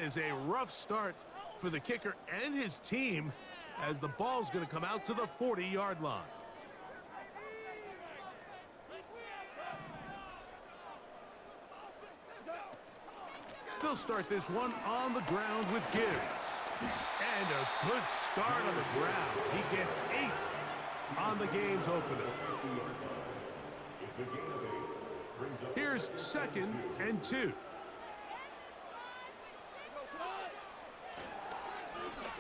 Is a rough start for the kicker and his team as the ball's going to come out to the 40-yard line. They'll start this one on the ground with Gibbs. And a good start on the ground. He gets 8 on the game's opener. Here's 2nd and 2.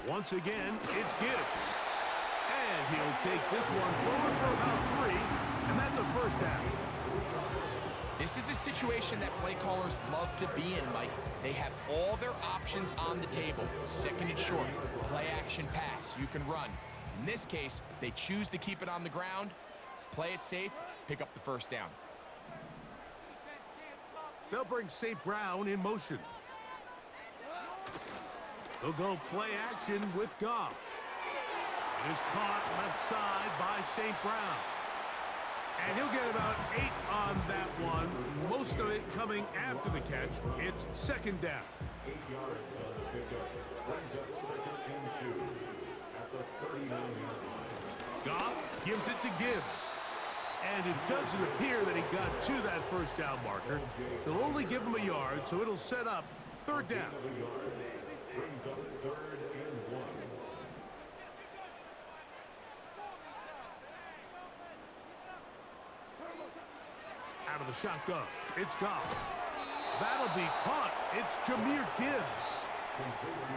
Once again, it's Gibbs. And he'll take this one forward for about 3, and that's a first down. This is a situation that play callers love to be in, Mike. They have all their options on the table. 2nd and short, play action pass, you can run. In this case, they choose to keep it on the ground, play it safe, pick up the first down. They'll bring St. Brown in motion. They'll go play action with Goff. It is caught left side by St. Brown. And he'll get about 8 on that one. Most of it coming after the catch. It's 2nd down. 8 yards on the pickup. Brings up 2nd and 2 at the 39-yard line. Goff gives it to Gibbs. And it doesn't appear that he got to that first down marker. They'll only give him a yard, so it'll set up 3rd down. Brings up 3rd and 1. Out of the shotgun, it's Goff. That'll be caught. It's Jahmyr Gibbs.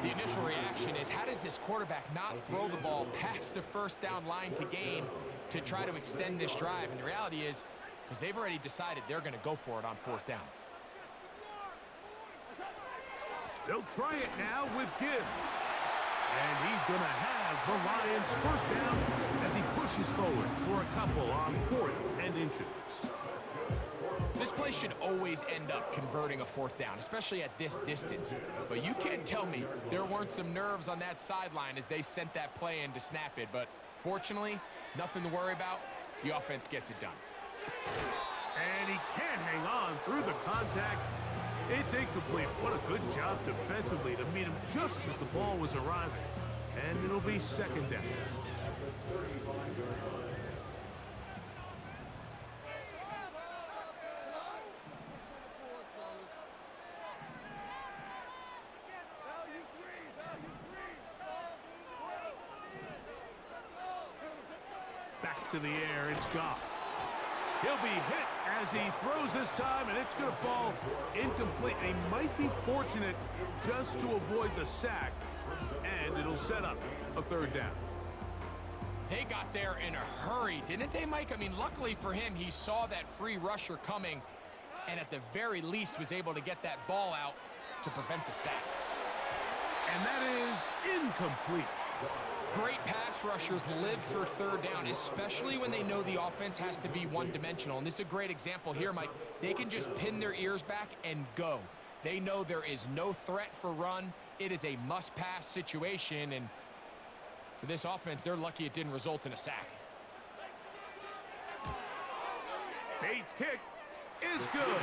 The initial reaction is, how does this quarterback not throw the ball past the first down line to gain to try to extend this drive? And the reality is, because they've already decided they're going to go for it on 4th down. They'll try it now with Gibbs. And he's going to have the Lions first down as he pushes forward for a couple on 4th and inches. This play should always end up converting a 4th down, especially at this distance. But you can't tell me there weren't some nerves on that sideline as they sent that play in to snap it. But fortunately, nothing to worry about. The offense gets it done. And he can't hang on through the contact. It's incomplete. What a good job defensively to meet him just as the ball was arriving. And it'll be 2nd down. Back to the air, it's Goff. He'll be hit as he throws this time, and it's going to fall incomplete. And he might be fortunate just to avoid the sack, and it'll set up a 3rd down. They got there in a hurry, didn't they, Mike? I mean, luckily for him, he saw that free rusher coming, and at the very least was able to get that ball out to prevent the sack. And that is incomplete. Great pass rushers live for 3rd down, especially when they know the offense has to be one-dimensional. And this is a great example here, Mike. They can just pin their ears back and go. They know there is no threat for run. It is a must-pass situation, and for this offense, they're lucky it didn't result in a sack. Bates' kick is good.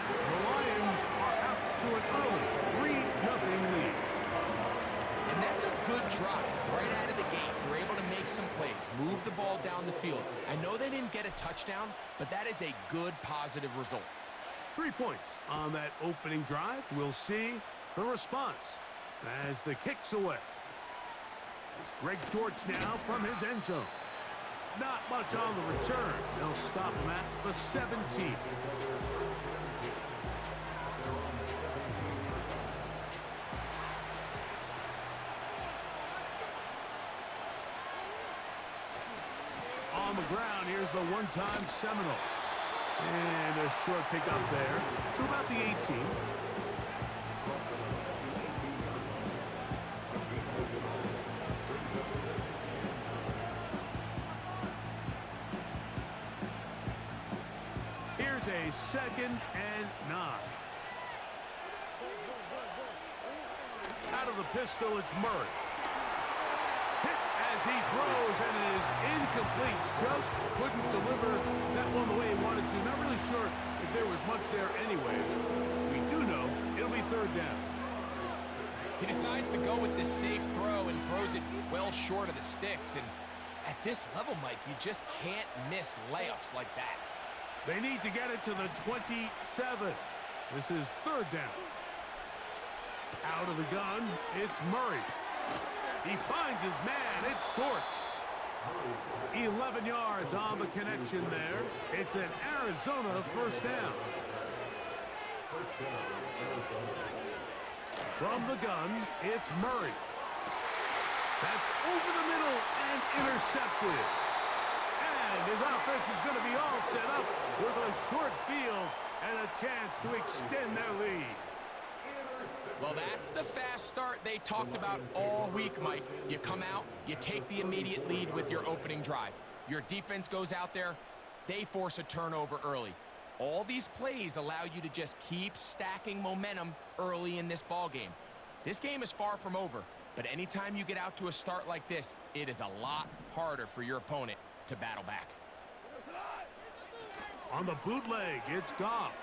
The Lions are out to an early 3-0 lead. And that's a good drive right out of the gate. They're able to make some plays, move the ball down the field. I know they didn't get a touchdown, but that is a good, positive result. 3 points on that opening drive. We'll see the response as the kick's away. It's Greg Dortch now from his end zone. Not much on the return. They'll stop him at the 17. On the ground, here's the one-time Seminole. And a short pickup there to about the 18. Here's a 2nd and 9. Out of the pistol, it's Murray. Hit as he throws, and it is incomplete. Just couldn't deliver that one the way he wanted to. Not really sure if there was much there anyways. We do know it'll be 3rd down. He decides to go with this safe throw and throws it well short of the sticks. And at this level, Mike, you just can't miss layups like that. They need to get it to the 27. This is third down. Out of the gun, it's Murray. He finds his man. It's Dortch. 11 yards on the connection there. It's an Arizona first down. From the gun, it's Murray. That's over the middle and intercepted. And his offense is going to be all set up with a short field and a chance to extend their lead. Well, that's the fast start they talked about all week, Mike. You come out, you take the immediate lead with your opening drive. Your defense goes out there, they force a turnover early. All these plays allow you to just keep stacking momentum early in this ball game. This game is far from over, but anytime you get out to a start like this, it is a lot harder for your opponent to battle back. On the bootleg, it's Goff.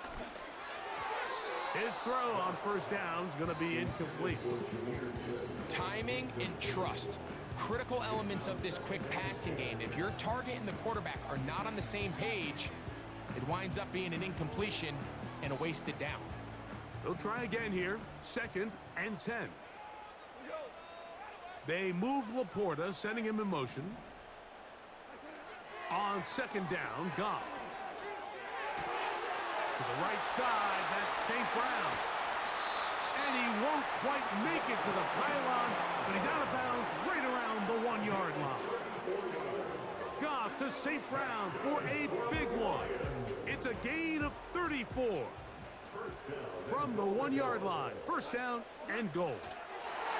His throw on first down is going to be incomplete. Timing and trust, critical elements of this quick passing game. If your target and the quarterback are not on the same page, it winds up being an incompletion and a wasted down. They'll try again here, 2nd and 10. They move Laporta, sending him in motion. On 2nd down, Goff. To the right side, that's St. Brown. And he won't quite make it to the pylon, but he's out of bounds right around the 1-yard line. Goff to St. Brown for a big one. It's a gain of 34. From the 1-yard line, first down and goal.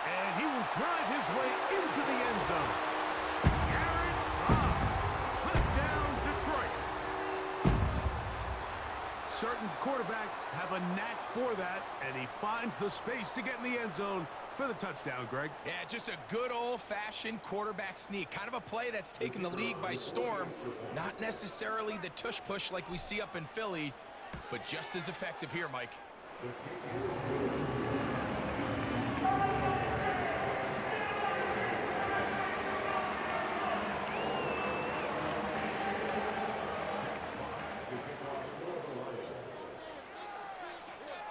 And he will drive his way into the end zone. Jared Goff, touchdown Detroit. Certain quarterbacks have a knack for that, and he finds the space to get in the end zone for the touchdown, Greg. Yeah, just a good old-fashioned quarterback sneak. Kind of a play that's taken the league by storm. Not necessarily the tush-push like we see up in Philly, but just as effective here, Mike.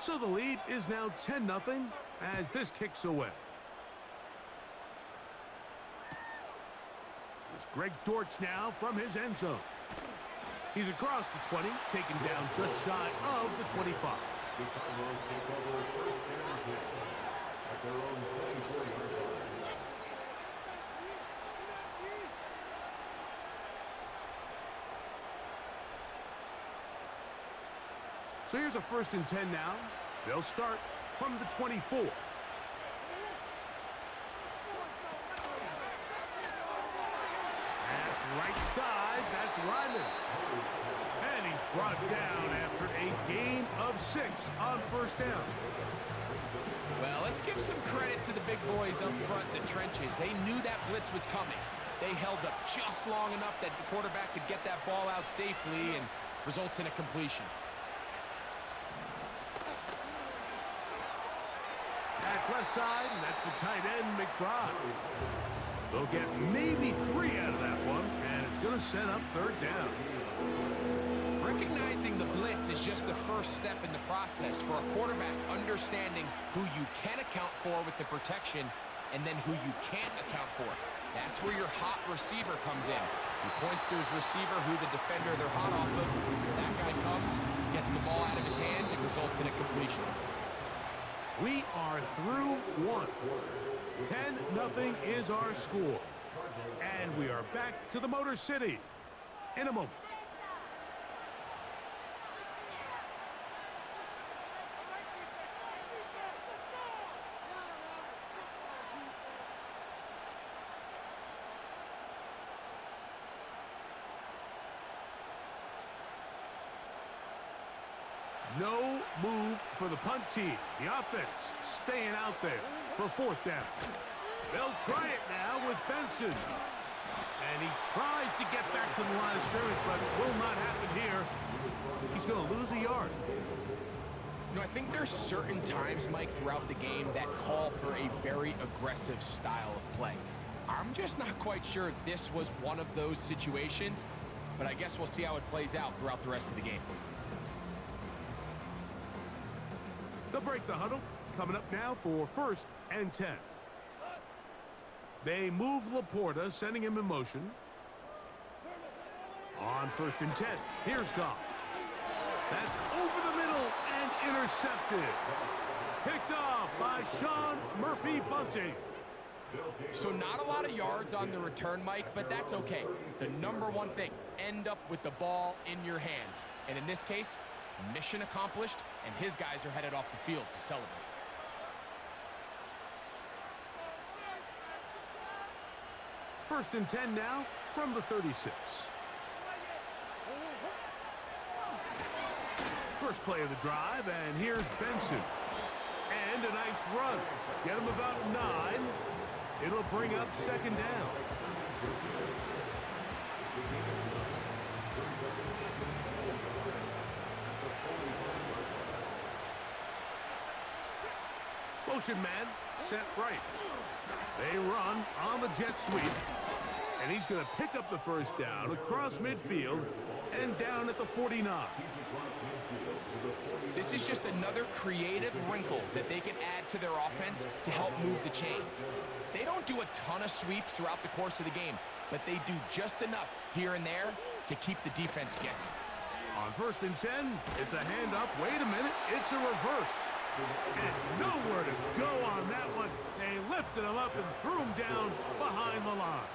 So the lead is now 10-0 as this kicks away. It's Greg Dortch now from his end zone. He's across the 20, taken down just shy of the 25. So here's a 1st and 10 now. They'll start from the 24. Pass right side, that's Ryman. And he's brought down after a gain of 6 on first down. Well, let's give some credit to the big boys up front in the trenches. They knew that blitz was coming. They held up just long enough that the quarterback could get that ball out safely and results in a completion. That's left side, and that's the tight end, McBride. They'll get maybe 3 out of that one, and it's going to set up 3rd down. Recognizing the blitz is just the first step in the process for a quarterback understanding who you can account for with the protection and then who you can't account for. That's where your hot receiver comes in. He points to his receiver who the defender they're hot off of. That guy comes, gets the ball out of his hand, and results in a completion. We are through 1. 10-0 is our score. And we are back to the Motor City in a moment. No move for the punt team. The offense staying out there for 4th down. They'll try it now with Benson. And he tries to get back to the line of scrimmage, but will not happen here. He's going to lose a yard. I think there's certain times, Mike, throughout the game that call for a very aggressive style of play. I'm just not quite sure if this was one of those situations, but I guess we'll see how it plays out throughout the rest of the game. They'll break the huddle. Coming up now for 1st and 10. They move Laporta, sending him in motion. On 1st and 10, here's Goff. That's over the middle and intercepted. Picked off by Sean Murphy-Bunting. So not a lot of yards on the return, Mike, but that's okay. The number one thing, end up with the ball in your hands. And in this case, mission accomplished, and his guys are headed off the field to celebrate. First and 10 now from the 36. First play of the drive, and here's Benson. And a nice run. Get him about 9. It'll bring up 2nd down. Motion man, set right. They run on the jet sweep. And he's going to pick up the 1st down across midfield and down at the 49. This is just another creative wrinkle that they can add to their offense to help move the chains. They don't do a ton of sweeps throughout the course of the game, but they do just enough here and there to keep the defense guessing. On 1st and 10, it's a handoff. Wait a minute, it's a reverse. And nowhere to go on that one. They lifted him up and threw him down behind the line.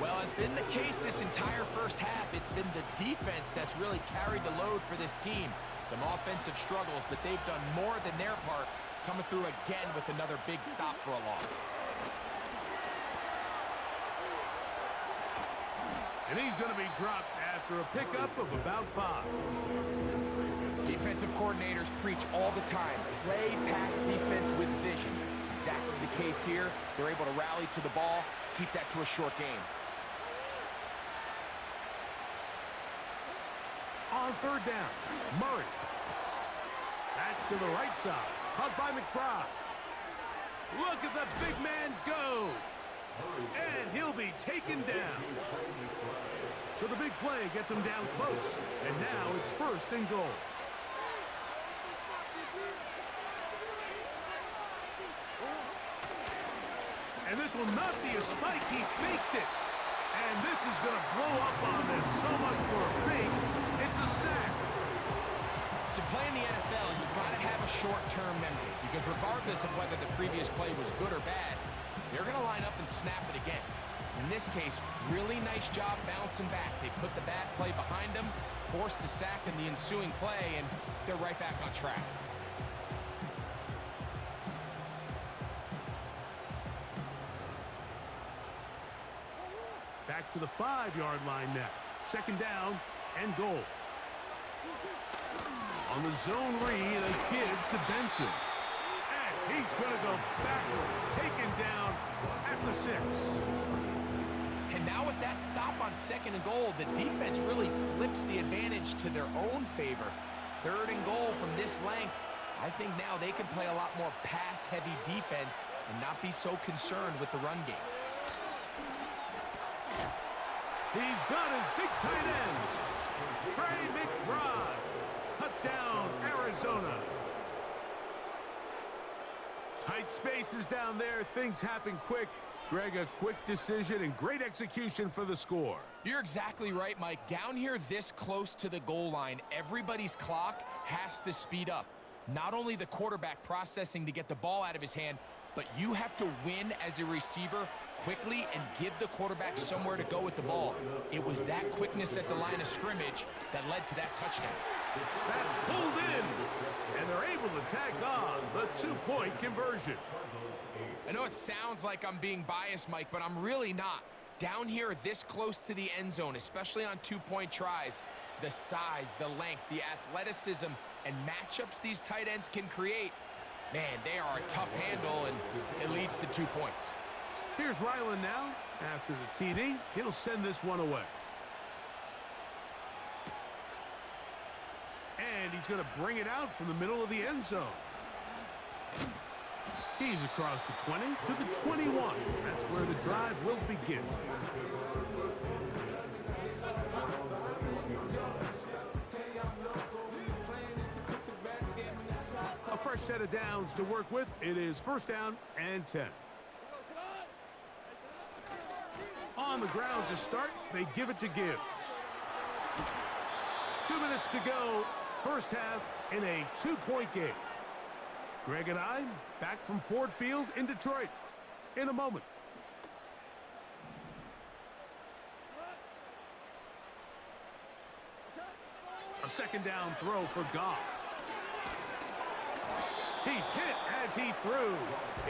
Well, as been the case this entire first half, it's been the defense that's really carried the load for this team. Some offensive struggles, but they've done more than their part, coming through again with another big stop for a loss. And he's going to be dropped after a pickup of about 5. Defensive coordinators preach all the time, play pass defense with vision. It's exactly the case here. They're able to rally to the ball, keep that to a short game. On 3rd down, Murray. That's to the right side, caught by McBride. Look at the big man go. And he'll be taken down. So the big play gets him down close. And now it's 1st and goal. And this will not be a spike. He faked it. And this is going to blow up on them. So much for a fake. It's a sack. To play in the NFL, you've got to have a short-term memory, because regardless of whether the previous play was good or bad, they're going to line up and snap it again. In this case, really nice job bouncing back. They put the bad play behind them, forced the sack in the ensuing play, and they're right back on track. Back to the 5-yard line now. 2nd down and goal. On the zone read, a give to Benson. And he's going to go backwards, taken down at the 6. And now with that stop on 2nd and goal, the defense really flips the advantage to their own favor. 3rd and goal from this length. I think now they can play a lot more pass-heavy defense and not be so concerned with the run game. He's got his big tight end, Trey McBride. Touchdown, Arizona. Tight spaces down there. Things happen quick. Greg, a quick decision and great execution for the score. You're exactly right, Mike. Down here this close to the goal line, everybody's clock has to speed up. Not only the quarterback processing to get the ball out of his hand, but you have to win as a receiver quickly and give the quarterback somewhere to go with the ball. It was that quickness at the line of scrimmage that led to that touchdown. That's pulled in, and they're able to tack on the 2-point conversion. I know it sounds like I'm being biased, Mike, but I'm really not. Down here this close to the end zone, especially on 2-point tries, the size, the length, the athleticism, and matchups these tight ends can create, man, they are a tough handle, and it leads to 2 points. Here's Ryland now. After the TD, he'll send this one away. And he's he's going to bring it out from the middle of the end zone. He's across the 20 to the 21. That's where the drive will begin. A fresh set of downs to work with. It is first down and 10. On the ground to start, they give it to Gibbs. 2 minutes to go, first half in a 2-point game. Greg and I back from Ford Field in Detroit in a moment. A second down throw for Goff. He's hit as he threw.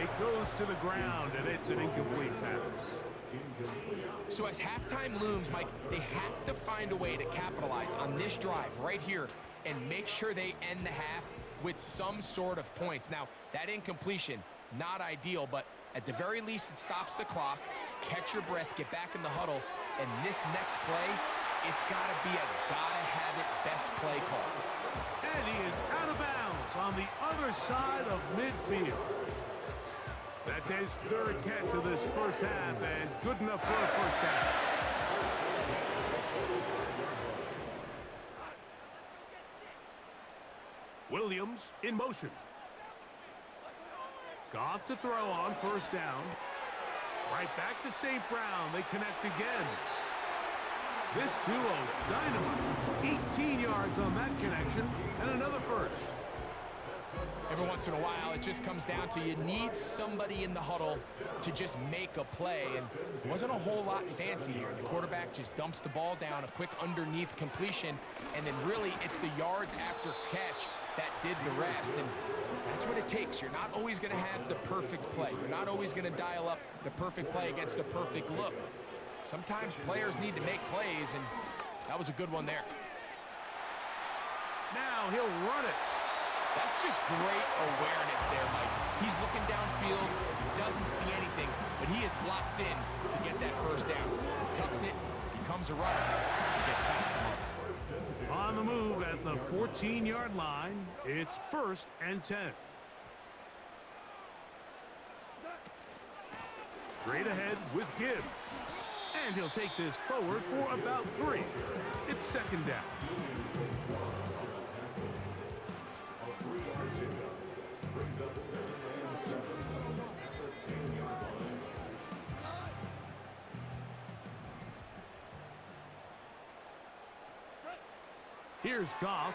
It goes to the ground, and it's an incomplete pass. So as halftime looms, Mike, they have to find a way to capitalize on this drive right here and make sure they end the half with some sort of points. Now, that incompletion, not ideal, but at the very least, it stops the clock. Catch your breath, get back in the huddle, and this next play, it's got to be a gotta-have-it best play call. And he is out of bounds on the other side of midfield. That's his third catch of this first half, and good enough for a first down. Williams in motion. Goff to throw on first down. Right back to St. Brown. They connect again. This duo, dynamite. 18 yards on that connection, and another first. Every once in a while, it just comes down to you need somebody in the huddle to just make a play, and it wasn't a whole lot fancy here. The quarterback just dumps the ball down, a quick underneath completion, and then really it's the yards after catch that did the rest, and that's what it takes. You're not always going to have the perfect play. You're not always going to dial up the perfect play against the perfect look. Sometimes players need to make plays, and that was a good one there. Now he'll run it. That's just great awareness there, Mike. He's looking downfield, he doesn't see anything, but he is locked in to get that first down. He tucks it, becomes a runner, and gets past the mark. On the move at the 14-yard line, it's first and 10. Straight ahead with Gibbs. And he'll take this forward for about 3. It's second down. Here's Goff.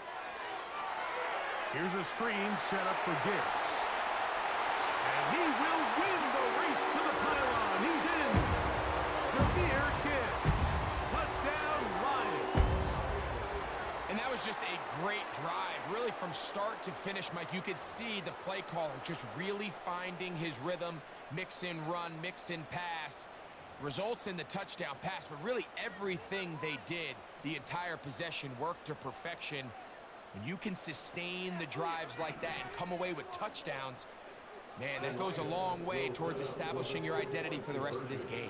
Here's a screen set up for Gibbs. And he will win the race to the pylon. He's in. Jahmyr Gibbs. Touchdown, Lions. And that was just a great drive. Really from start to finish, Mike, you could see the play caller just really finding his rhythm. Mix in run, mix in pass. Results in the touchdown pass, but really everything they did, the entire possession worked to perfection. When you can sustain the drives like that and come away with touchdowns, man, that goes a long way towards establishing your identity for the rest of this game.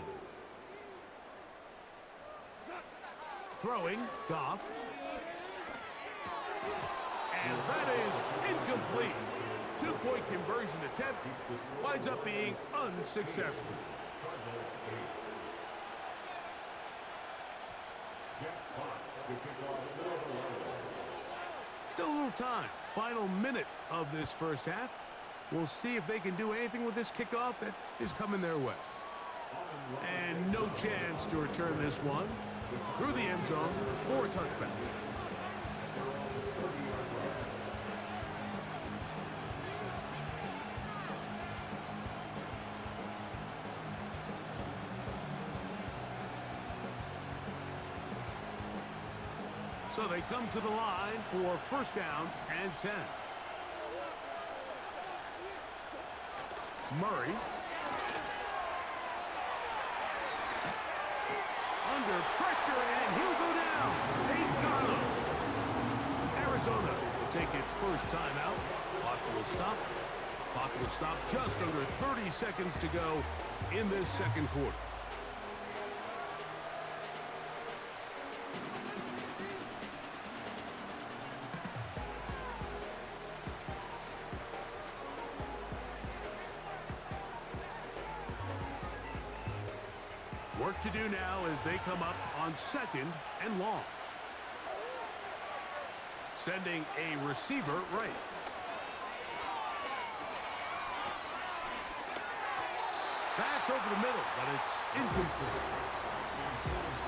Throwing, Goff. And that is incomplete. 2-point conversion attempt winds up being unsuccessful. Still a little time. Final minute of this first half. We'll see if they can do anything with this kickoff that is coming their way. And no chance to return this one through the end zone for a touchback. So they come to the line for first down and 10. Murray. Under pressure, and he'll go down. They got him. Arizona will take its first timeout. Clock will stop. Clock will stop just under 30 seconds to go in this second quarter. Work to do now as they come up on 2nd and long. Sending a receiver right. That's over the middle, but it's incomplete.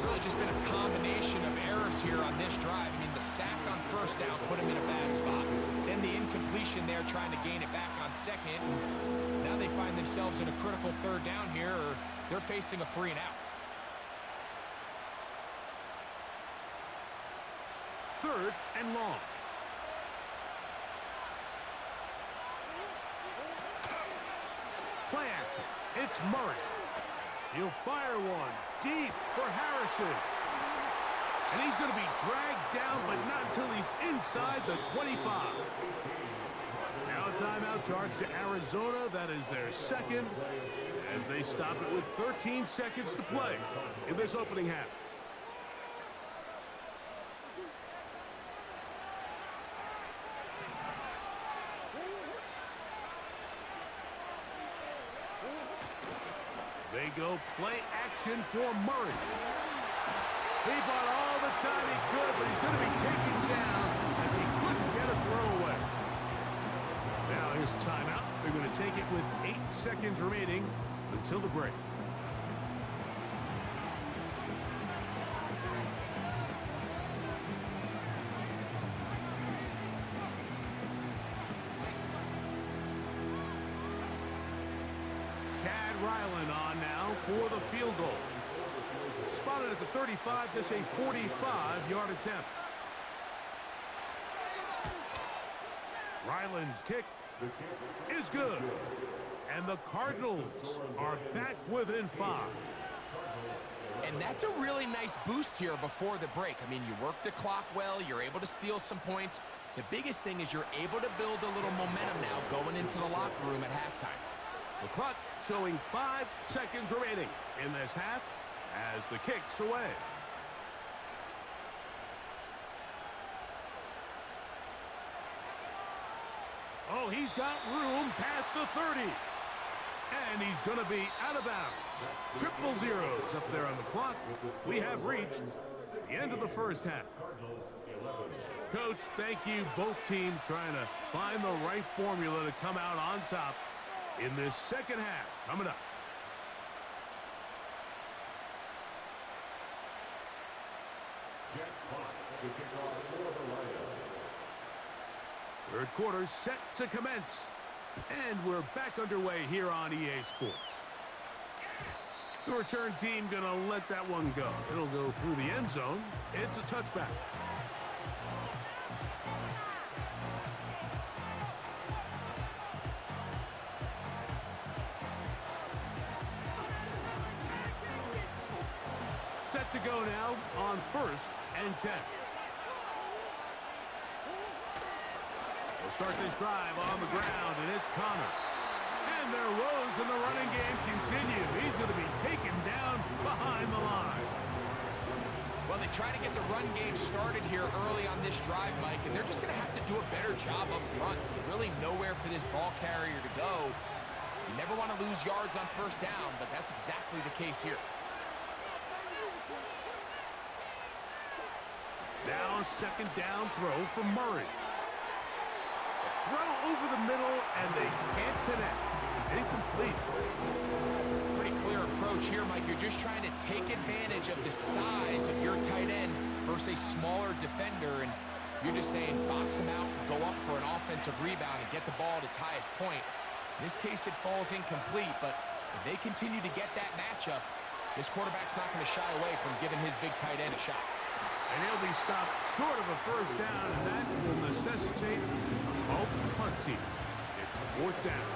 Really just been a combination of errors here on this drive. I mean, the sack on 1st down put him in a bad spot. Then the incompletion there trying to gain it back on 2nd. Now they find themselves in a critical 3rd down here, or they're facing a 3 and out. 3rd and long. Play action. It's Murray. He'll fire one deep for Harrison. And he's going to be dragged down, but not until he's inside the 25. Now a timeout charge to Arizona. That is their 2nd as they stop it with 13 seconds to play in this opening half. They go play action for Murray. He bought all the time he could, but he's going to be taken down as he couldn't get a throw away. Now his timeout. They're going to take it with 8 seconds remaining until the break. Ryland on now for the field goal. Spotted at the 35, this a 45-yard attempt. Ryland's kick is good. And the Cardinals are back within 5. And that's a really nice boost here before the break. I mean, you work the clock well, you're able to steal some points. The biggest thing is you're able to build a little momentum now going into the locker room at halftime. The clock showing 5 seconds remaining in this half as the kick's away. Oh, he's got room past the 30. And he's going to be out of bounds. Triple zeros up there on the clock. We have reached the end of the 1st half. Coach, thank you. Both teams trying to find the right formula to come out on top in this 2nd half. Coming up. Third quarter set to commence. And we're back underway here on EA Sports. The return team going to let that one go. It'll go through the end zone. It's a touchback. Set to go now on 1st and 10. We'll start this drive on the ground, and it's Connor. And their woes in the running game continue. He's going to be taken down behind the line. Well, they try to get the run game started here early on this drive, Mike, and they're just going to have to do a better job up front. There's really nowhere for this ball carrier to go. You never want to lose yards on 1st down, but that's exactly the case here. Now 2nd down throw for Murray. Throw over the middle, and they can't connect. It's incomplete. Pretty clear approach here, Mike. You're just trying to take advantage of the size of your tight end versus a smaller defender, and you're just saying box him out, go up for an offensive rebound, and get the ball at its highest point. In this case, it falls incomplete, but if they continue to get that matchup, this quarterback's not going to shy away from giving his big tight end a shot. And he'll be stopped short of a 1st down, and that will necessitate a call to the punt team. It's 4th down.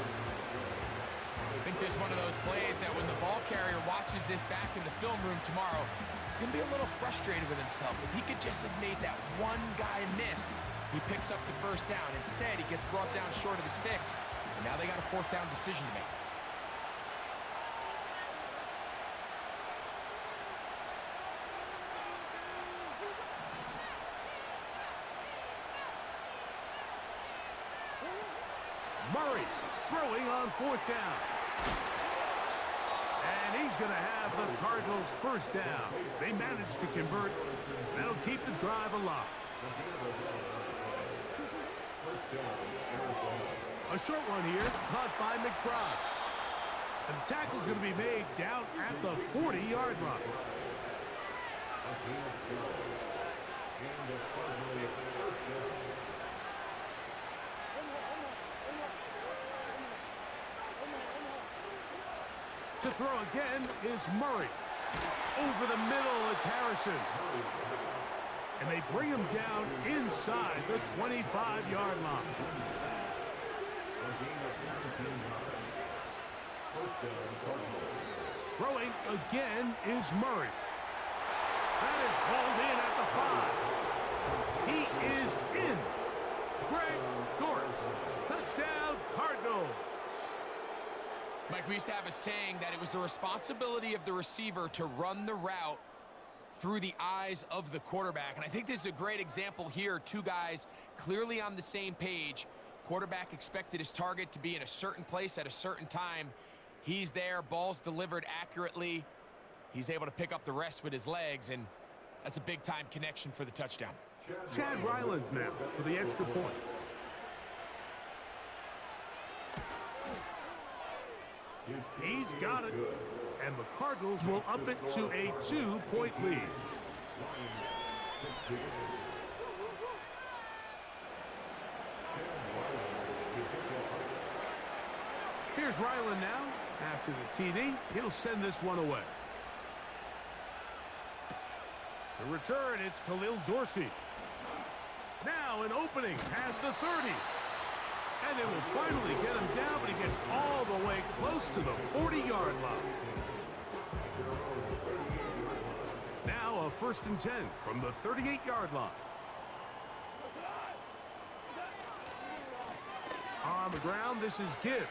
I think there's one of those plays that when the ball carrier watches this back in the film room tomorrow, he's going to be a little frustrated with himself. If he could just have made that one guy miss, he picks up the 1st down. Instead, he gets brought down short of the sticks, and now they got a 4th down decision to make. Murray throwing on 4th down. And And he's going to have the Cardinals first down. They managed to convert. That'll keep the drive alive. A short one here, caught by McBride. And the tackle's going to be made down at the 40-yard line. To throw again is Murray. Over the middle, it's Harrison. And they bring him down inside the 25-yard line. Throwing again is Murray. That is hauled in at the 5. He is in. Greg Dortch. Touchdown, Cardinals. Mike, we used to have a saying that it was the responsibility of the receiver to run the route through the eyes of the quarterback. And I think this is a great example here. Two guys clearly on the same page. Quarterback expected his target to be in a certain place at a certain time. He's there, ball's delivered accurately. He's able to pick up the rest with his legs, and that's a big-time connection for the touchdown. Chad Ryland now for the extra point. He's got it. And the Cardinals will up it to a 2-point lead. Here's Ryland now. After the TD, he'll send this one away. To return, it's Khalil Dorsey. Now an opening past the 30. And they will finally get him down, but he gets all the way close to the 40-yard line. Now a 1st and 10 from the 38-yard line. On the ground, this is Gibbs.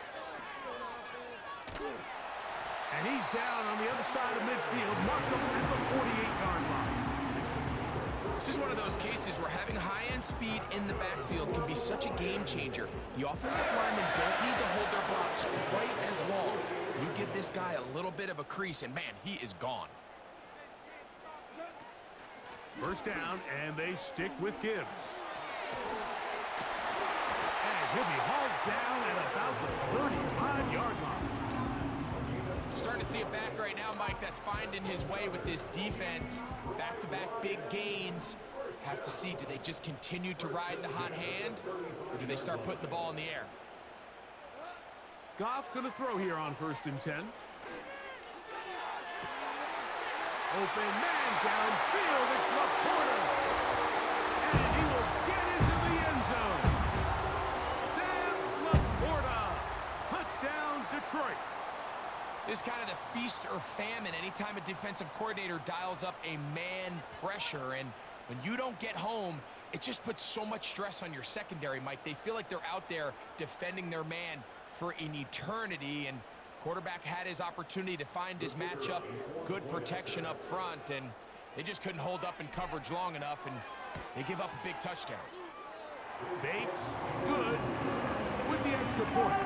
And he's down on the other side of midfield, marked up at the 48-yard line. This is one of those cases where having high-end speed in the backfield can be such a game changer. The offensive linemen don't need to hold their blocks quite as long. You give this guy a little bit of a crease, and man, he is gone. First down, and they stick with Gibbs. And he'll be hauled down at about the 35-yard line. Starting to see it back right now, Mike. That's finding his way with this defense. Back-to-back big gains. Have to see, do they just continue to ride the hot hand, or do they start putting the ball in the air? Goff going to throw here on 1st and 10. Open man downfield. It's Laporta. And he will get into the end zone. Sam Laporta. Touchdown, Detroit. This is kind of the feast or famine anytime a defensive coordinator dials up a man pressure. And when you don't get home, it just puts so much stress on your secondary, Mike. They feel like they're out there defending their man for an eternity. And quarterback had his opportunity to find his matchup, good protection up front, and they just couldn't hold up in coverage long enough, and they give up a big touchdown. Bates, good, with the extra point.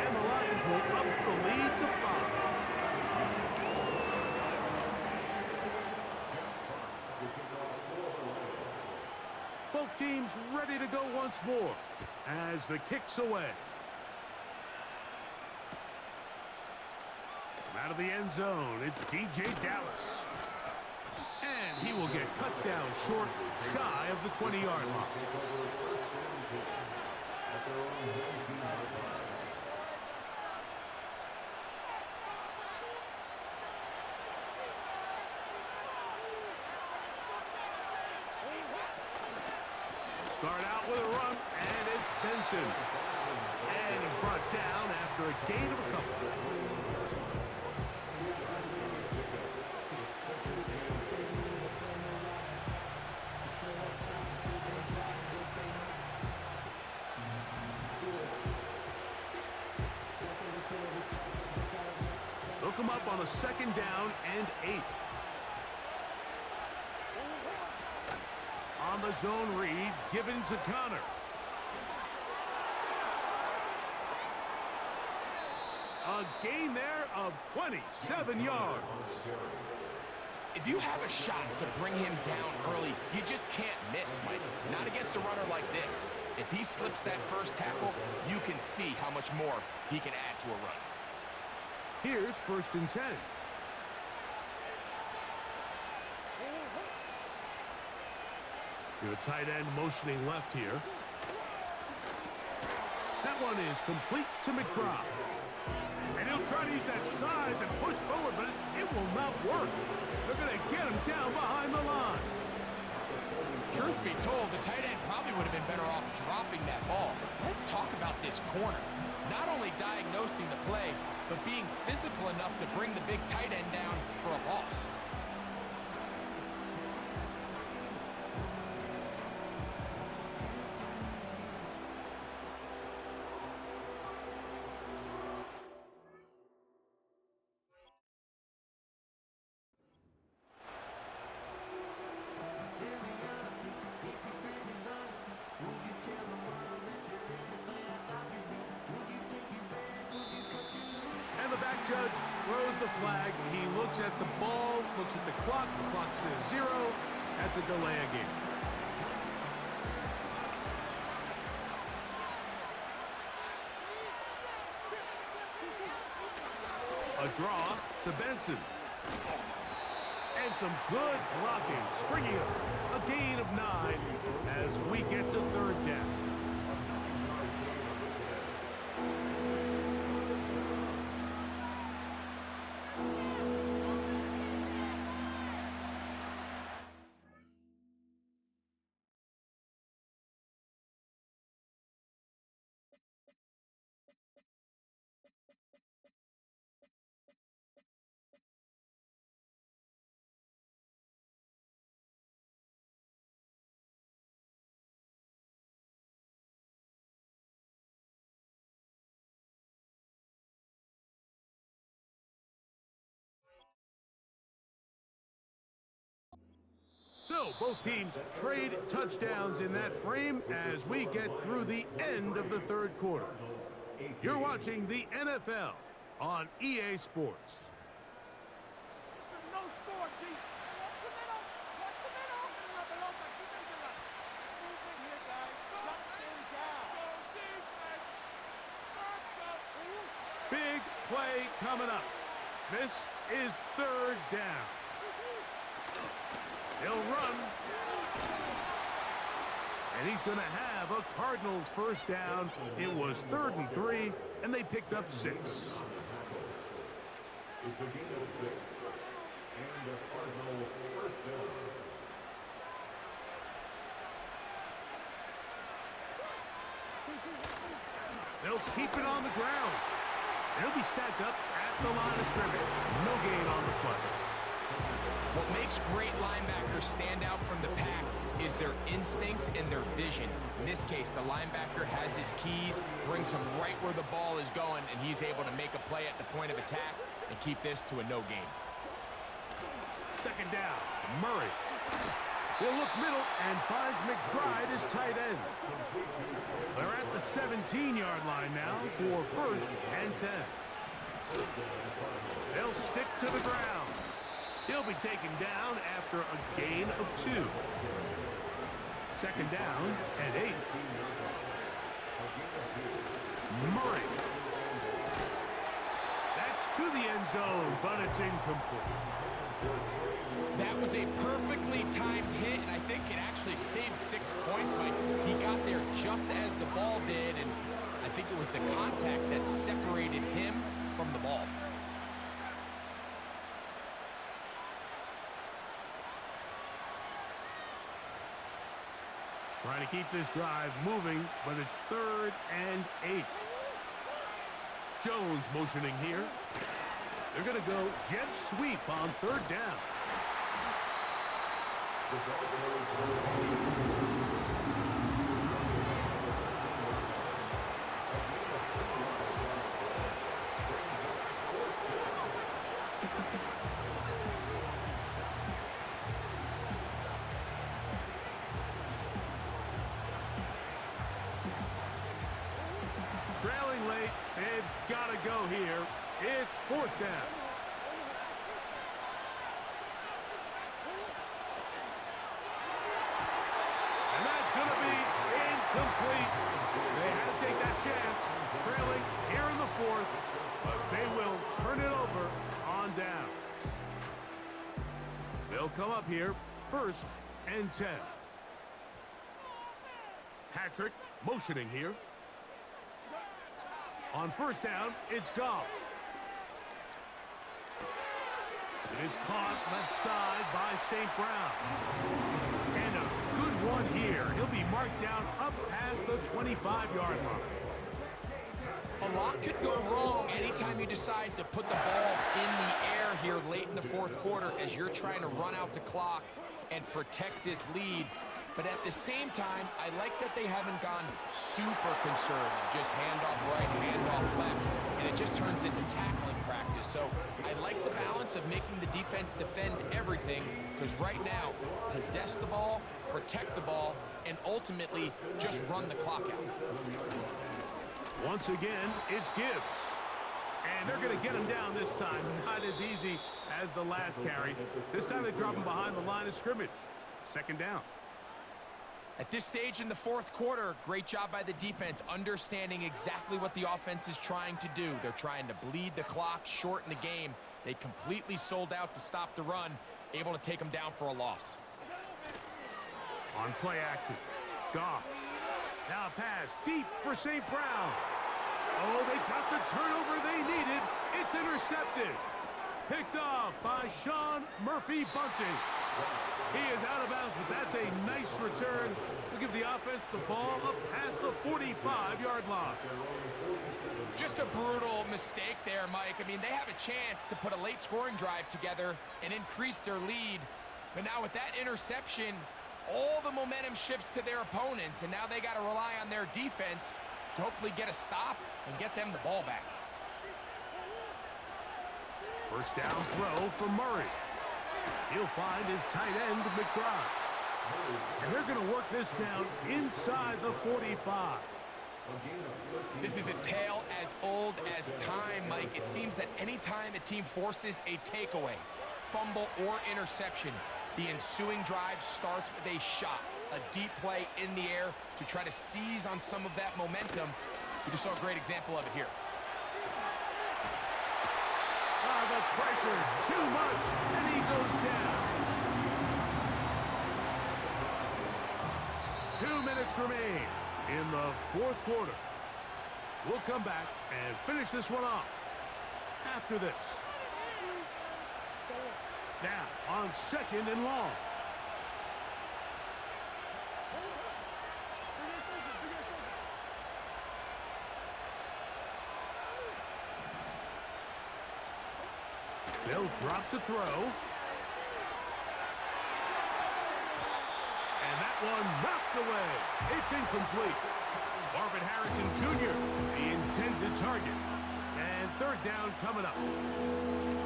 And the Lions will up the lead to 5. Both teams ready to go once more as the kick's away. Out of the end zone, it's DJ Dallas. And he will get cut down short, shy of the 20-yard line. Start out with a run, and it's Benson. And he's brought down after a gain of a couple. They'll come up on a 2nd down and 8. On the zone read, given to Connor. A gain there of 27 yards. If you have a shot to bring him down early, you just can't miss, Mike. Not against a runner like this. If he slips that first tackle, you can see how much more he can add to a run. Here's 1st and 10. The tight end motioning left here. That one is complete to McBride. And he'll try to use that size and push forward, but it will not work. They're going to get him down behind the line. Truth be told, the tight end probably would have been better off dropping that ball. Let's talk about this corner. Not only diagnosing the play, but being physical enough to bring the big tight end down for a loss. And the back judge throws the flag. He looks at the ball, looks at the clock. The clock says 0. That's a delay of game. A draw to Benson. And some good blocking. Springing up. A gain of 9 as we get to 3rd down. So, both teams trade touchdowns in that frame as we get through the end of the 3rd quarter. You're watching the NFL on EA Sports. No score, G. Big play coming up. This is 3rd down. He'll run. And he's going to have a Cardinals 1st down. It was 3rd and 3, and they picked up 6. It's a gain of 6. And the Cardinal 1st down. They'll keep it on the ground. He'll be stacked up at the line of scrimmage. No gain on the play. What makes great linebackers stand out from the pack is their instincts and their vision. In this case, the linebacker has his keys, brings him right where the ball is going, and he's able to make a play at the point of attack and keep this to a no gain. 2nd down, Murray. He'll look middle and finds McBride as tight end. They're at the 17-yard line now for 1st and 10. They'll stick to the ground. He'll be taken down after a gain of 2. 2nd down and 8. Murray. That's to the end zone, but it's incomplete. That was a perfectly timed hit, and I think it actually saved 6 points, Mike. He got there just as the ball did, and I think it was the contact that separated him from the ball. Trying to keep this drive moving, but it's 3rd and 8. Jones motioning here. They're going to go jet sweep on 3rd down. Trailing late, they've got to go here. It's fourth down. And that's going to be incomplete. They had to take that chance, trailing here in the fourth, but they will turn it over on downs. They'll come up here, 1st and 10. Patrick motioning here. On 1st down, it's Goff. It is caught left side by St. Brown. And a good one here. He'll be marked down up past the 25-yard line. A lot could go wrong anytime you decide to put the ball in the air here late in the fourth quarter as you're trying to run out the clock and protect this lead. But at the same time, I like that they haven't gone super conservative. Just handoff right, handoff left, and it just turns into tackling practice. So I like the balance of making the defense defend everything, because right now, possess the ball, protect the ball, and ultimately just run the clock out. Once again, it's Gibbs. And they're going to get him down this time. Not as easy as the last carry. This time they drop him behind the line of scrimmage. 2nd down. At this stage in the fourth quarter, great job by the defense, understanding exactly what the offense is trying to do. They're trying to bleed the clock, shorten the game. They completely sold out to stop the run, able to take them down for a loss. On play action, Goff. Now a pass deep for St. Brown. Oh, they got the turnover they needed. It's intercepted. Picked off by Sean Murphy Bunting. He is out of bounds, but that's a nice return to give the offense the ball up past the 45-yard line. Just a brutal mistake there, Mike. I mean, they have a chance to put a late scoring drive together and increase their lead. But now with that interception, all the momentum shifts to their opponents, and now they got to rely on their defense to hopefully get a stop and get them the ball back. 1st down throw for Murray. He'll find his tight end, McBride. And they're going to work this down inside the 45. This is a tale as old as time, Mike. It seems that anytime a team forces a takeaway, fumble, or interception, the ensuing drive starts with a shot, a deep play in the air to try to seize on some of that momentum. We just saw a great example of it here. The pressure, too much, and he goes down. 2 minutes remain in the fourth quarter. We'll come back and finish this one off after this. Now on 2nd and long. They'll drop to throw. And that one knocked away. It's incomplete. Marvin Harrison Jr., the intended target. And 3rd down coming up.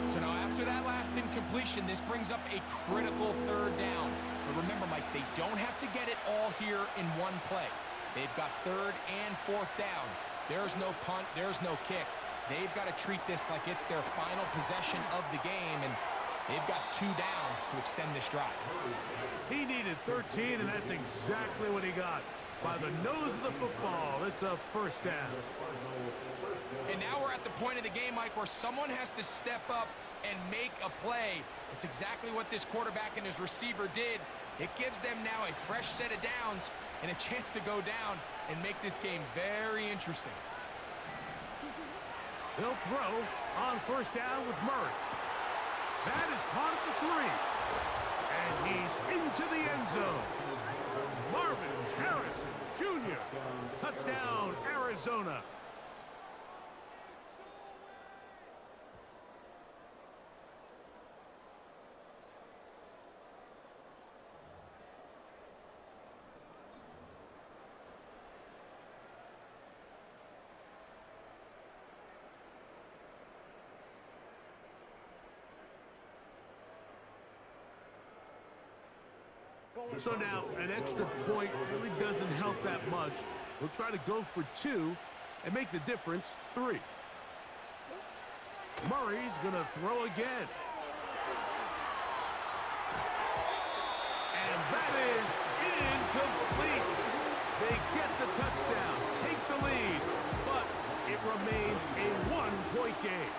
So now after that last incompletion, this brings up a critical 3rd down. But remember, Mike, they don't have to get it all here in one play. They've got 3rd and 4th down. There's no punt, there's no kick. They've got to treat this like it's their final possession of the game, and they've got 2 downs to extend this drive. He needed 13, and that's exactly what he got. By the nose of the football, it's a 1st down. And now we're at the point of the game, Mike, where someone has to step up and make a play. It's exactly what this quarterback and his receiver did. It gives them now a fresh set of downs and a chance to go down and make this game very interesting. They'll throw on 1st down with Murray. That is caught at the 3. And he's into the end zone. Marvin Harrison Jr. Touchdown, Arizona. So now an extra point really doesn't help that much. We'll try to go for 2 and make the difference 3. Murray's going to throw again. And that is incomplete. They get the touchdown, take the lead, but it remains a one-point game.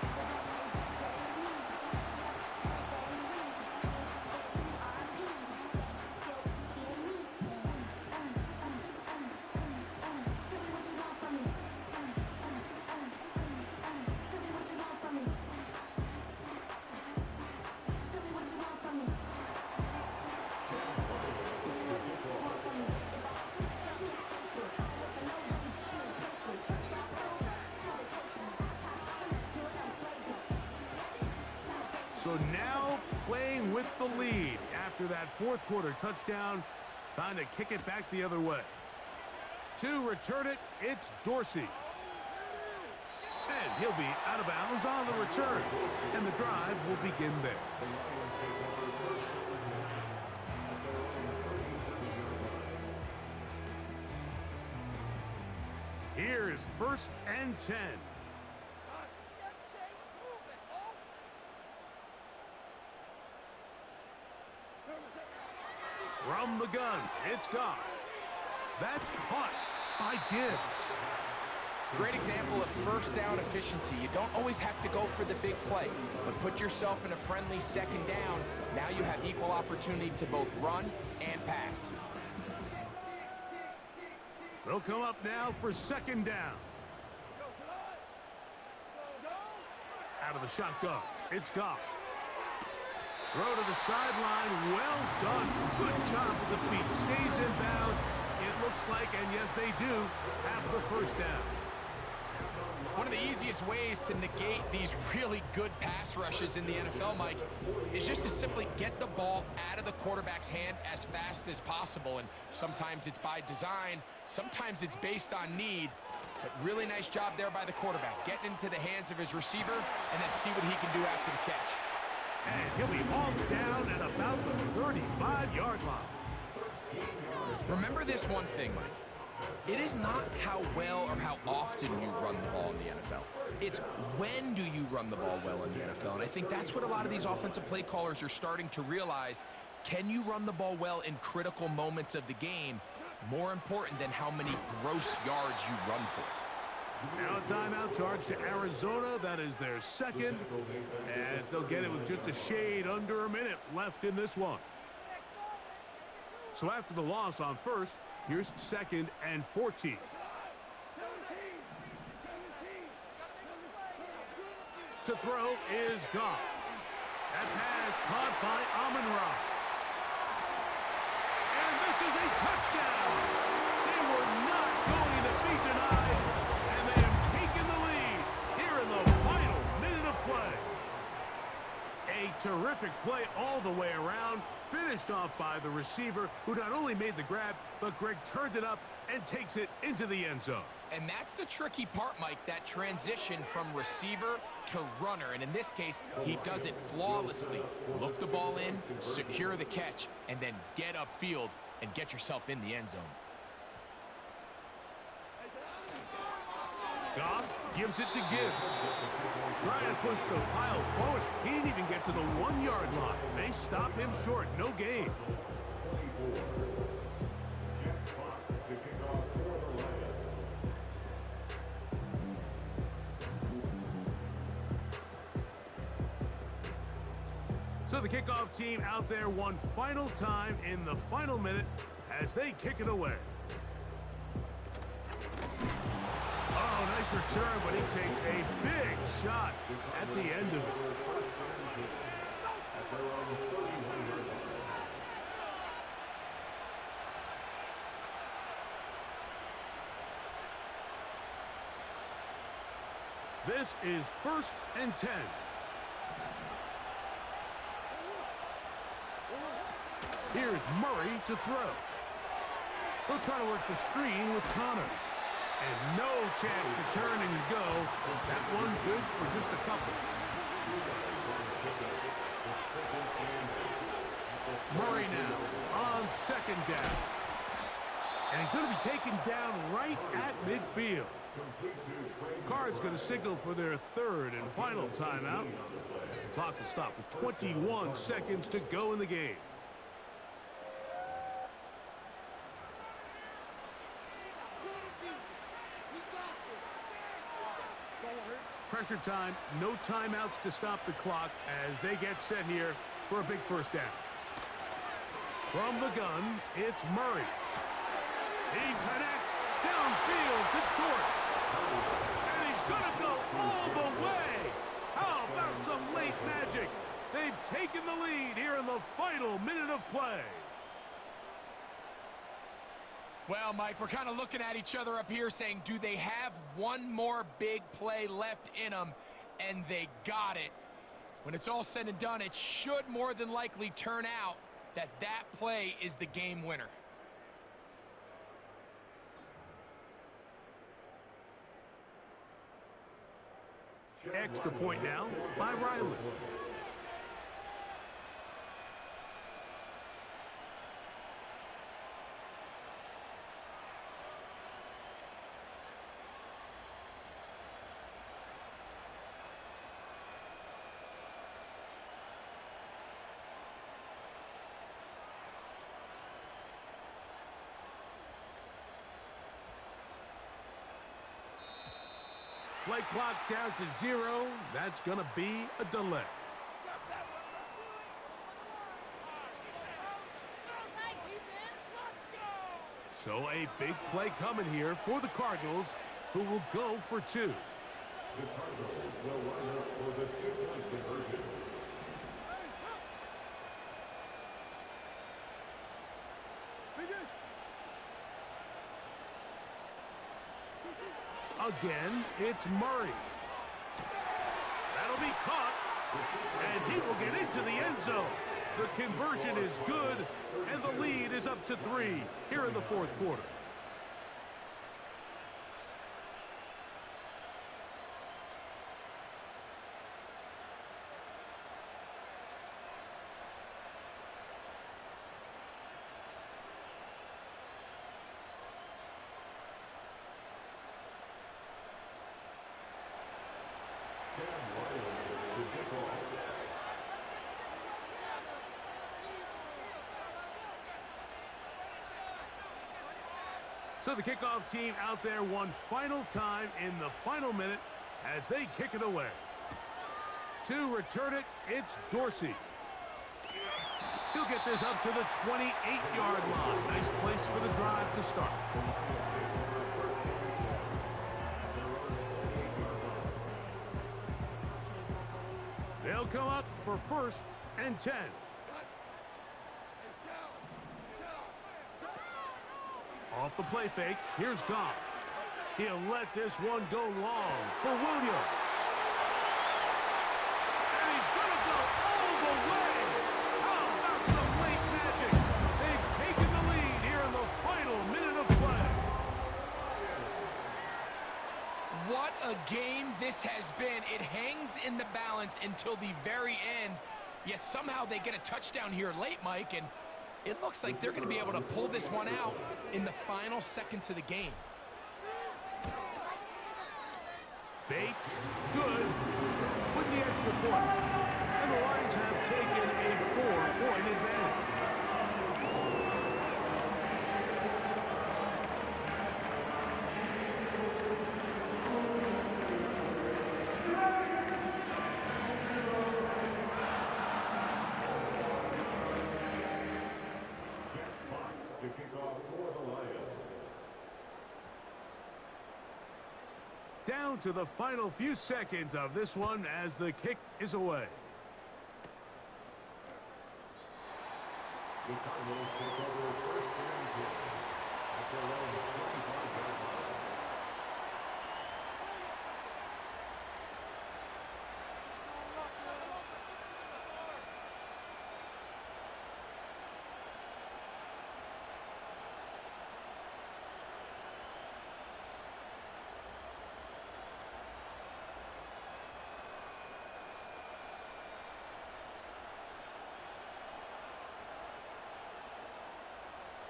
So now playing with the lead after that fourth quarter touchdown. Time to kick it back the other way. To return it, it's Dorsey. And he'll be out of bounds on the return. And the drive will begin there. Here's 1st and 10. From the gun, it's Goff. That's caught by Gibbs. Great example of first down efficiency. You don't always have to go for the big play, but put yourself in a friendly second down. Now you have equal opportunity to both run and pass. They'll come up now for 2nd down. Out of the shotgun, it's Goff. Throw to the sideline, well done. Good job with the feet, stays in bounds. It looks like, and yes they do, have the 1st down. One of the easiest ways to negate these really good pass rushes in the NFL, Mike, is just to simply get the ball out of the quarterback's hand as fast as possible. And sometimes it's by design, sometimes it's based on need. But really nice job there by the quarterback, getting into the hands of his receiver, and then see what he can do after the catch. And he'll be hauled down at about the 35-yard line. Remember this one thing, Mike. It is not how well or how often you run the ball in the NFL. It's when do you run the ball well in the NFL. And I think that's what a lot of these offensive play callers are starting to realize. Can you run the ball well in critical moments of the game? More important than how many gross yards you run for. Now a timeout charge to Arizona. That is their 2nd, as they'll get it with just a shade under a minute left in this one. So after the loss on 1st, here's 2nd and 14. To throw is Goff. That pass caught by Amon-Ra. And this is a touchdown. They were not going to be denied. They have taken the lead here in the final minute of play. A terrific play all the way around, finished off by the receiver, who not only made the grab, but Greg turned it up and takes it into the end zone. And that's the tricky part, Mike, that transition from receiver to runner. And in this case, he does it flawlessly. Look the ball in, secure the catch, and then get upfield and get yourself in the end zone. Goff gives it to Gibbs. Trying to push the pile forward. He didn't even get to the 1-yard line. They stop him short. No gain. So the kickoff team out there one final time in the final minute as they kick it away. Oh, nice return, but he takes a big shot at the end of it. This is 1st and 10. Here's Murray to throw. He'll try to work the screen with Connor. And no chance to turn and go. That one good for just a couple. Murray now on 2nd down. And he's going to be taken down right at midfield. Card's going to signal for their third and final timeout, as the clock will stop with 21 seconds to go in the game. Pressure time, no timeouts to stop the clock as they get set here for a big first down. From the gun, it's Murray. He connects downfield to Dortch. And he's going to go all the way. How about some late magic? They've taken the lead here in the final minute of play. Well, Mike, we're kind of looking at each other up here saying, do they have one more big play left in them? And they got it. When it's all said and done, it should more than likely turn out that that play is the game winner. Extra point now by Riley. Play clock down to 0. That's going to be a delay. So a big play coming here for the Cardinals, who will go for 2. The Cardinals will line up for the two-point conversion. Again, it's Murray. That'll be caught, and he will get into the end zone. The conversion is good, and the lead is up to 3 here in the fourth quarter. So the kickoff team out there one final time in the final minute as they kick it away. To return it, it's Dorsey. He'll get this up to the 28-yard line. Nice place for the drive to start. They'll come up for 1st and 10. Off the play fake, here's Goff. He'll let this one go long for Williams. And he's going to go all the way. How about some late magic? They've taken the lead here in the final minute of play. What a game this has been. It hangs in the balance until the very end, yet somehow they get a touchdown here late, Mike, and it looks like they're going to be able to pull this one out in the final seconds of the game. Bates, good, with the extra point. And the Lions have taken a 4-point advantage. To kick off for the Lions. Down to the final few seconds of this one as the kick is away. The Cardinals take over 1st and 10 at their own 25-yard line.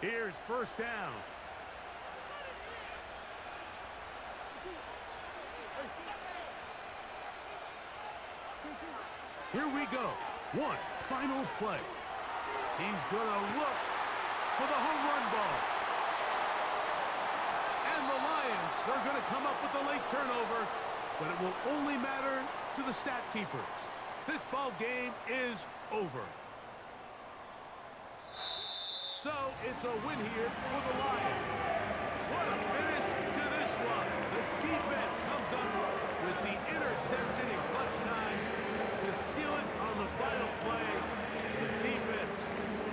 Here's 1st down. Here we go. One final play. He's going to look for the home run ball. And the Lions are going to come up with the late turnover, but it will only matter to the stat keepers. This ball game is over. So it's a win here for the Lions. What a finish to this one. The defense comes up with the interception in clutch time to seal it on the final play. And the defense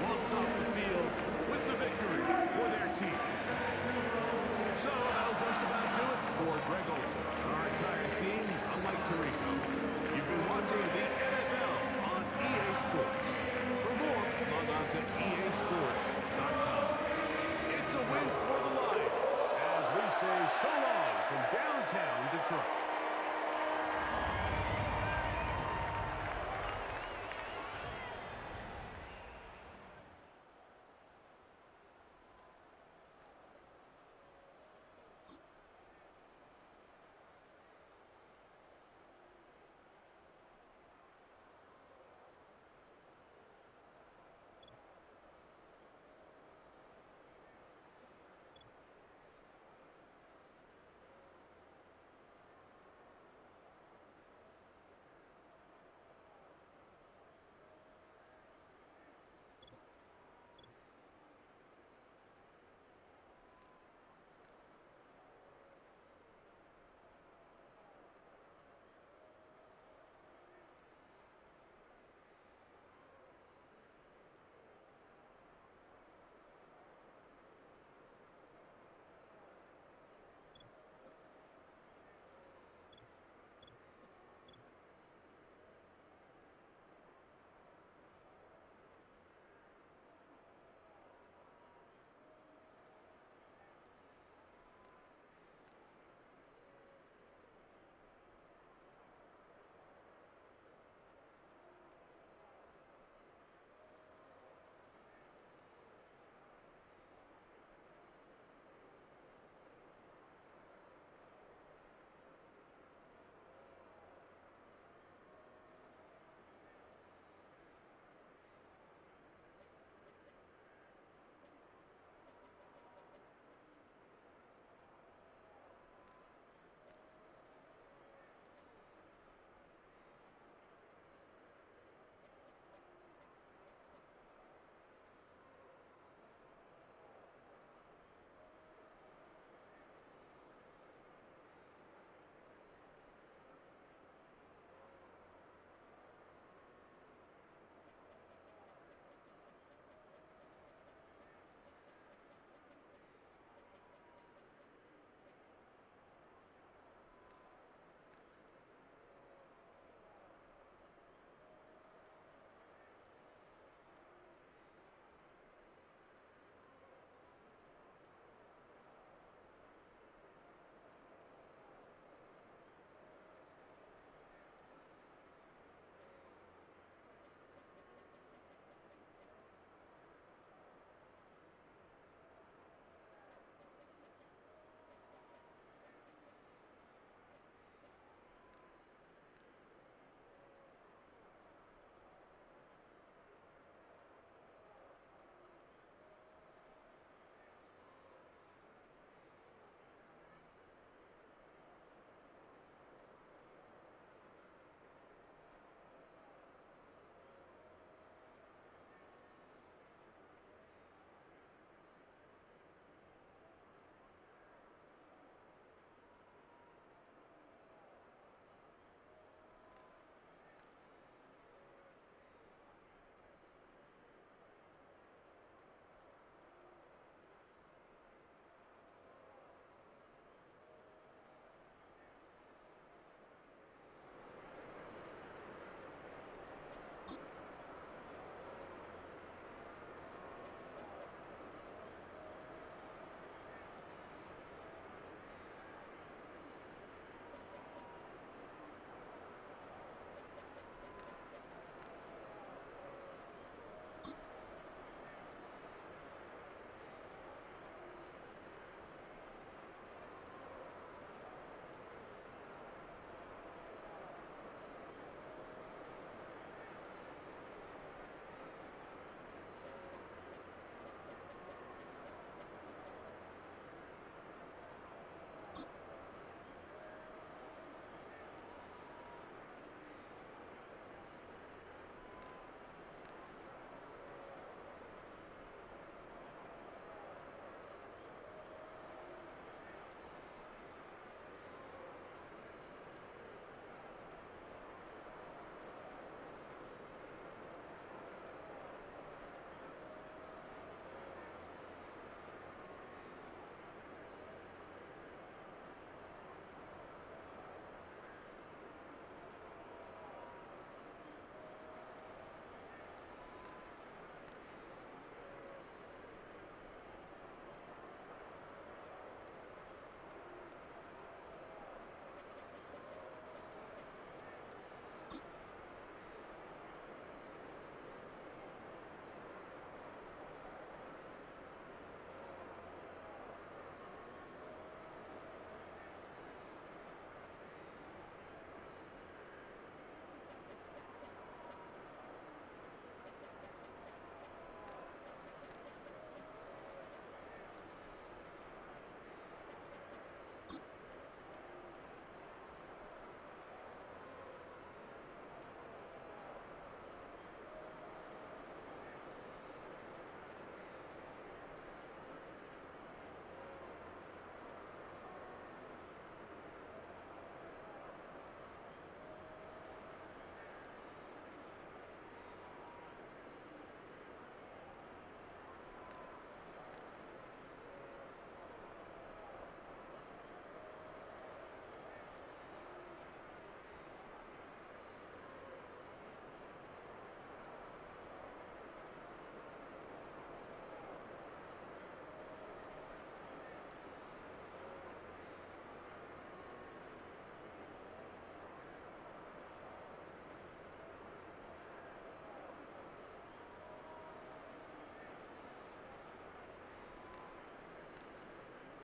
walks off the field with the victory for their team. So that'll just about do it for Greg Olsen and our entire team. I'm Mike Tirico. You've been watching the NFL on EA Sports. For more, log on to easports.com. It's a win for the Lions as we say so long from downtown Detroit.